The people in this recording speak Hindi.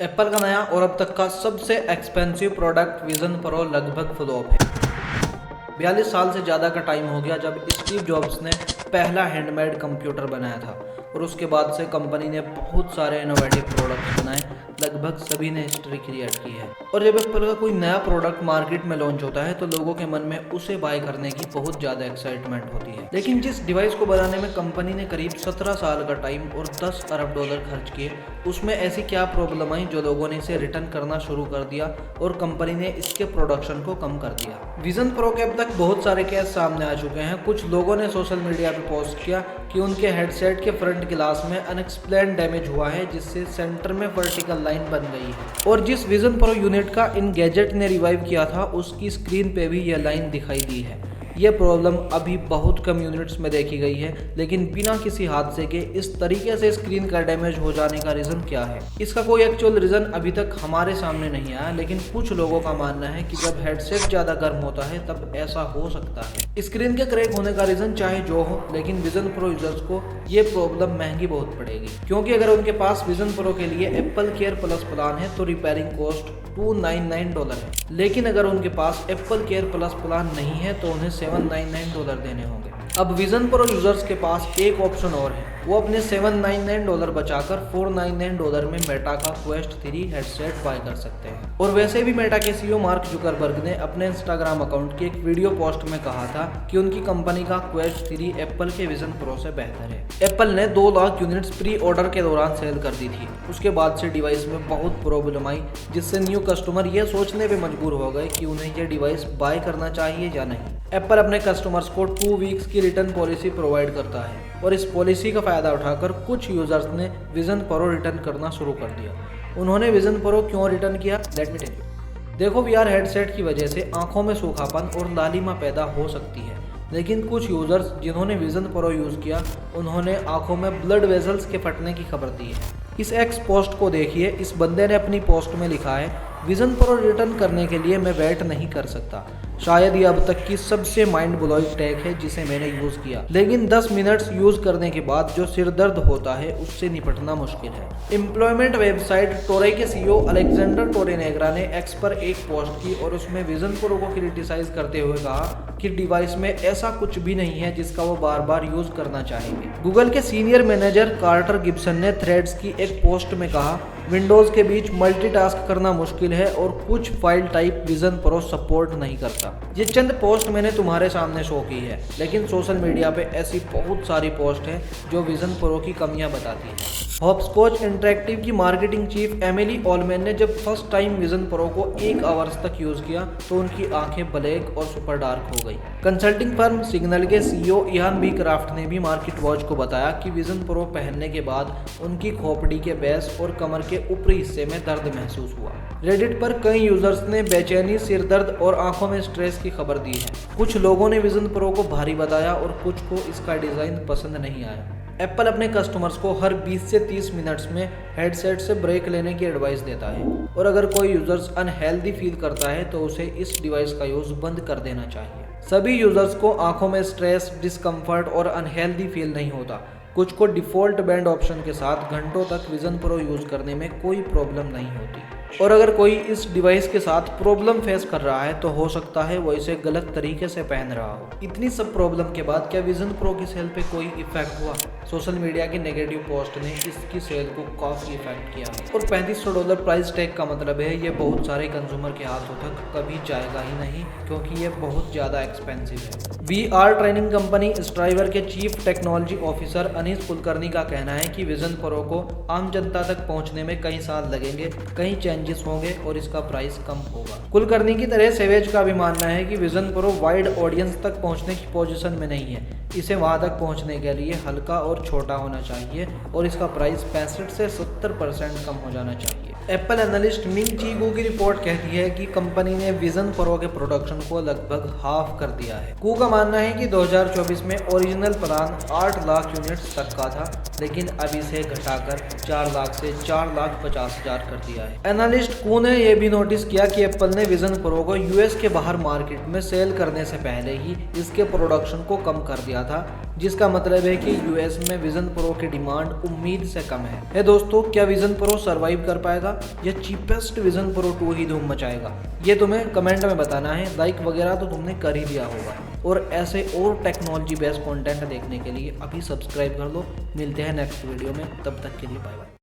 एप्पल का नया और अब तक का सबसे एक्सपेंसिव प्रोडक्ट विजन प्रो लगभग फ्लॉप है। 42 साल से ज़्यादा का टाइम हो गया जब स्टीव जॉब्स ने पहला हैंडमेड कंप्यूटर बनाया था और उसके बाद से कंपनी ने बहुत सारे इनोवेटिव प्रोडक्ट्स बनाए, लगभग सभी ने हिस्ट्री क्रिएट की है। और जब एप्पल का कोई नया प्रोडक्ट मार्केट में लॉन्च होता है तो लोगों के मन में उसे बाय करने की बहुत ज़्यादा एक्साइटमेंट होती है। लेकिन जिस डिवाइस को बनाने में कंपनी ने करीब 17 साल का टाइम और 10 अरब डॉलर खर्च किए, उसमें ऐसी क्या प्रॉब्लम आई जो लोगों ने इसे रिटर्न करना शुरू कर दिया और कंपनी ने इसके प्रोडक्शन को कम कर दिया। विजन प्रो के अब तक बहुत सारे केस सामने आ चुके हैं। कुछ लोगों ने सोशल मीडिया पे पोस्ट किया कि उनके हेडसेट के फ्रंट ग्लास में अनएक्सप्लेन्ड डैमेज हुआ है, जिससे सेंटर में वर्टिकल लाइन बन गई है। और जिस विजन प्रो यूनिट का इन गैजेट ने रिवाइव किया था उसकी स्क्रीन पे भी यह लाइन दिखाई दी है। यह प्रॉब्लम अभी बहुत कम यूनिट्स में देखी गई है, लेकिन बिना किसी हादसे के इस तरीके से स्क्रीन का डैमेज हो जाने का रीज़न क्या है, इसका कोई एक्चुअल रीज़न अभी तक हमारे सामने नहीं आया। लेकिन कुछ लोगों का मानना है कि जब हेडसेट ज़्यादा गर्म होता है तब ऐसा हो सकता है। स्क्रीन के क्रैक होने का रीज़न चाहे जो हो, लेकिन विजन प्रो यूजर्स को ये प्रॉब्लम महंगी बहुत पड़ेगी, क्योंकि अगर उनके पास विजन प्रो के लिए एप्पल केयर प्लस प्लान है तो रिपेयरिंग कॉस्ट $299 है। लेकिन अगर उनके पास एप्पल केयर प्लस प्लान नहीं है तो उन्हें $799 देने होंगे। अब विजन प्रो यूजर्स के पास एक ऑप्शन और है, वो अपने $799 बचाकर $499 में मेटा का क्वेस्ट 3 हेडसेट बाय कर सकते हैं। और वैसे भी मेटा के सीईओ मार्क जुकरबर्ग ने अपने इंस्टाग्राम अकाउंट की एक वीडियो पोस्ट में कहा था कि उनकी कंपनी का क्वेस्ट 3 एप्पल के विजन प्रो से बेहतर है। एप्पल ने 2 लाख यूनिट्स प्री ऑर्डर के दौरान सेल कर दी थी। उसके बाद से डिवाइस में बहुत प्रॉब्लम आई, जिससे न्यू कस्टमर ये सोचने पे मजबूर हो गए कि उन्हें ये डिवाइस बाय करना चाहिए या नहीं। एप्पल अपने कस्टमर्स को 2 वीक्स की रिटर्न पॉलिसी प्रोवाइड करता है और इस पॉलिसी का फायदा उठाकर कुछ यूजर्स ने विजन प्रो रिटर्न करना शुरू कर दिया। उन्होंने विजन प्रो क्यों रिटर्न किया, लेट मी टेल यू। देखो, वीआर हेडसेट की वजह से आंखों में सूखापन और लालिमा पैदा हो सकती है, लेकिन कुछ यूजर्स जिन्होंने विजन प्रो यूज़ किया उन्होंने आंखों में ब्लड वेजल्स के फटने की खबर दी है। इस एक्स पोस्ट को देखिए। इस बंदे ने अपनी पोस्ट में लिखा है, विजन प्रो रिटर्न करने के लिए मैं वेट नहीं कर सकता। शायद ये अब तक की सबसे माइंड ब्लोइंग टैग है जिसे मैंने यूज़ किया, लेकिन 10 मिनट्स यूज़ करने के बाद जो सिर दर्द होता है उससे निपटना मुश्किल है। एम्प्लॉयमेंट वेबसाइट टोरे के सीईओ अलेक्जेंडर टोरेनेग्रा ने एक्स पर एक पोस्ट की और उसमें विजन प्रो को क्रिटिसाइज करते हुए कहा कि डिवाइस में ऐसा कुछ भी नहीं है जिसका वो बार बार यूज़ करना चाहेंगे। गूगल के सीनियर मैनेजर कार्टर गिब्सन ने थ्रेड्स की एक पोस्ट में कहा, विंडोज़ के बीच मल्टीटास्क करना मुश्किल है और कुछ file type vision pro support नहीं करता। ये चंद पोस्ट मैंने तुम्हारे सामने शो की है, लेकिन सोशल मीडिया पे ऐसी बहुत सारी पोस्ट हैं जो विजन प्रो की कमियां बताती हैं। हॉपस्कॉच इंटरैक्टिव की मार्केटिंग चीफ एमिली ऑलमैन ने जब फर्स्ट टाइम विजन प्रो को 1 आवर्स तक यूज़ किया तो उनकी आंखें ब्लैक और सुपर डार्क हो गई। कंसल्टिंग फर्म सिग्नल के सीईओ इयान बी क्राफ्ट ने भी मार्केट वॉच को बताया कि विजन प्रो पहनने के बाद उनकी खोपड़ी के बेस और कमर के ऊपरी हिस्से में दर्द महसूस हुआ। रेडिट पर कई यूजर्स ने बेचैनी, सिर दर्द और आंखों में स्ट्रेस की खबर दी है। कुछ लोगों ने विजन प्रो को भारी बताया और कुछ को इसका डिज़ाइन पसंद नहीं आया। एप्पल अपने कस्टमर्स को हर 20 से 30 मिनट्स में हेडसेट से ब्रेक लेने की एडवाइस देता है और अगर कोई यूजर्स अनहेल्दी फील करता है तो उसे इस डिवाइस का यूज़ बंद कर देना चाहिए। सभी यूजर्स को आंखों में स्ट्रेस, डिस्कम्फर्ट और अनहेल्दी फील नहीं होता। कुछ को डिफ़ॉल्ट बैंड ऑप्शन के साथ घंटों तक विजन प्रो यूज़ करने में कोई प्रॉब्लम नहीं होती। और अगर कोई इस डिवाइस के साथ प्रॉब्लम फेस कर रहा है तो हो सकता है वो इसे गलत तरीके से पहन रहा हो। इतनी सब प्रॉब्लम के बाद क्या विजन प्रो की सेल पे कोई इफेक्ट हुआ? सोशल मीडिया की नेगेटिव पोस्ट ने इसकी सेल को काफ़ी इफेक्ट किया है और $3500 प्राइस टैग का मतलब है ये बहुत सारे कंज्यूमर के हाथों तक कभी जाएगा ही नहीं, क्योंकि ये बहुत ज़्यादा एक्सपेंसिव है। VR ट्रेनिंग कंपनी स्ट्राइवर के chief technology officer Anees Kulkarni का कहना है कि विजन प्रो को आम जनता तक पहुंचने में कई साल लगेंगे, कई चेंजेस होंगे और इसका प्राइस कम होगा। कुलकर्णी की तरह सेवेज का भी मानना है कि विजन प्रो वाइड ऑडियंस तक पहुंचने की पोजीशन में नहीं है। इसे वहां तक पहुंचने के लिए हल्का और छोटा होना चाहिए और इसका प्राइस 65 से 70% कम हो जाना चाहिए। एप्पल एनालिस्ट मिंग ची कू की रिपोर्ट कहती है कि कंपनी ने विजन प्रो के प्रोडक्शन को लगभग हाफ कर दिया है। कू का मानना है कि 2024 में ओरिजिनल प्लान 8 लाख यूनिट्स तक का था, लेकिन अब इसे घटाकर 4 लाख से 4,50,000 कर दिया है। एनालिस्ट कू ने यह भी नोटिस किया कि एप्पल ने विजन प्रो को यूएस के बाहर मार्केट में सेल करने से पहले ही इसके प्रोडक्शन को कम कर दिया था, जिसका मतलब है कि यूएस में विजन प्रो की डिमांड उम्मीद से कम है दोस्तों, क्या विजन प्रो सरवाइव कर पाएगा या चीपेस्ट विजन प्रो 2 ही धूम मचाएगा? ये तुम्हें कमेंट में बताना है। लाइक वगैरह तो तुमने कर ही दिया होगा। और ऐसे और टेक्नोलॉजी बेस्ड कंटेंट देखने के लिए अभी सब्सक्राइब कर लो। मिलते हैं नेक्स्ट वीडियो में, तब तक के लिए बाय बाय।